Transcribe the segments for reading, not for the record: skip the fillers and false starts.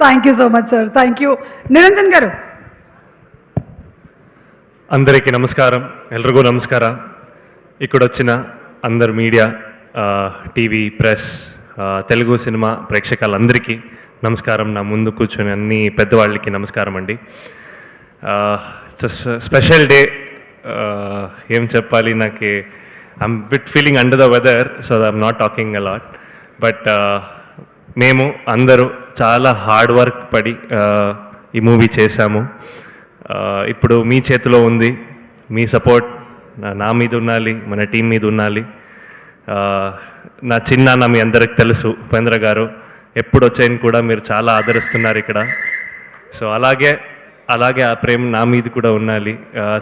Thank you so much sir, thank you. Niranjan గారు. అందరికీ నమస్కారం, ఎల్రిಗೂ నమస్ಕಾರ. ఇక్కడ వచ్చిన అందరు media, TV, press, Telugu cinema ప్రేక్షకులందరికీ నమస్కారం. నా ముందు కూర్చొని అన్ని పెద్దవాళ్ళకి నమస్కారం అండి. Special day. ఏం చెప్పాలి, నాకు I'm bit feeling under the weather, so I'm not talking a lot. But మేము అందరూ చాలా హార్డ్ వర్క్ పడి ఈ మూవీ చేశాము. ఇప్పుడు మీ చేతిలో ఉంది. మీ సపోర్ట్ నా మీద ఉండాలి, మన టీం మీద ఉండాలి. నా చిన్నాన్న మీ అందరికి తెలుసు, ఉపేంద్ర గారు. ఎప్పుడు వచ్చాయని కూడా మీరు చాలా ఆదరిస్తున్నారు ఇక్కడ. సో అలాగే ఆ ప్రేమ నా మీద కూడా ఉండాలి.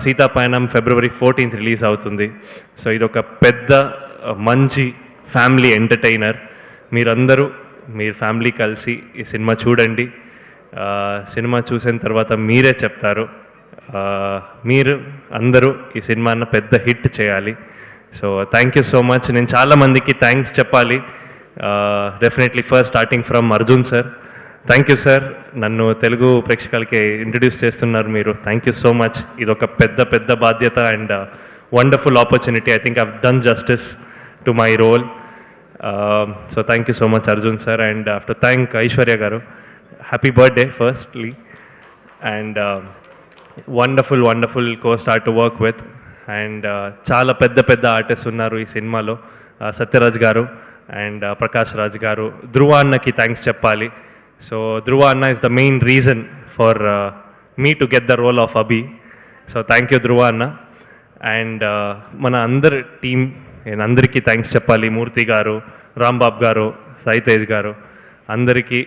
సీతాపయనం February 14th రిలీజ్ అవుతుంది. సో ఇదొక పెద్ద మంచి ఫ్యామిలీ ఎంటర్టైనర్. మీరందరూ మీరు ఫ్యామిలీ కలిసి ఈ సినిమా చూడండి. సినిమా చూసిన తర్వాత మీరే చెప్తారు. మీరు అందరూ ఈ సినిమాను పెద్ద హిట్ చేయాలి. So thank you so much. నేను చాలామందికి థ్యాంక్స్ చెప్పాలి. Definitely first starting from Arjun sir. Thank you sir, నన్ను తెలుగు ప్రేక్షకులకి ఇంట్రడ్యూస్ చేస్తున్నారు మీరు. Thank you so much. ఇది ఒక పెద్ద బాధ్యత and wonderful opportunity. I think I've done justice to my role. So thank you so much Arjun sir. And to thank Aishwarya garu. Happy birthday firstly. And wonderful costar to work with. And చాలా పెద్ద artist ఉన్నారు ఈ సినిమాలో. సత్యరాజ్ గారు and Prakash Raj గారు. ధ్రువ అన్నకి thanks చెప్పాలి. So Dhruva అన్న is the main reason for me to get the role of Abhi. So thank you Dhruva అన్న. అండ్ మన అందరి టీం, నేను అందరికీ థ్యాంక్స్ చెప్పాలి. మూర్తి గారు, రాంబాబు గారు, సాయి తేజ్ గారు, అందరికీ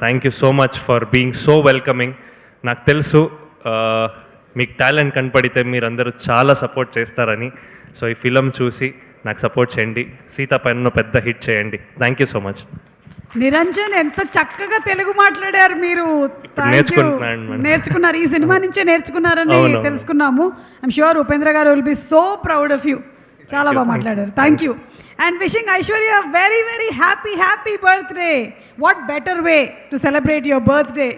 thank you so much for being so welcoming. నాకు తెలుసు మీకు టాలెంట్ కనపడితే మీరందరూ చాలా సపోర్ట్ చేస్తారని. సో ఈ ఫిలం చూసి నాకు సపోర్ట్ చేయండి. సీతాపయనంలో పెద్ద హిట్ చేయండి. Thank you so much. Niranjan, ఎంత చక్కగా తెలుగు మాట్లాడారు మీరు. నేర్చుకున్నారు, ఈ సినిమా నుంచే నేర్చుకున్నారని తెలుసుకున్నాము. ఐఎమ్ షూర్ ఉపేంద్ర గారు will be so proud of you. చాలా బాగా మాట్లాడారు. Thank you. And wishing Aishwarya very happy birthday. What better way to celebrate your birthday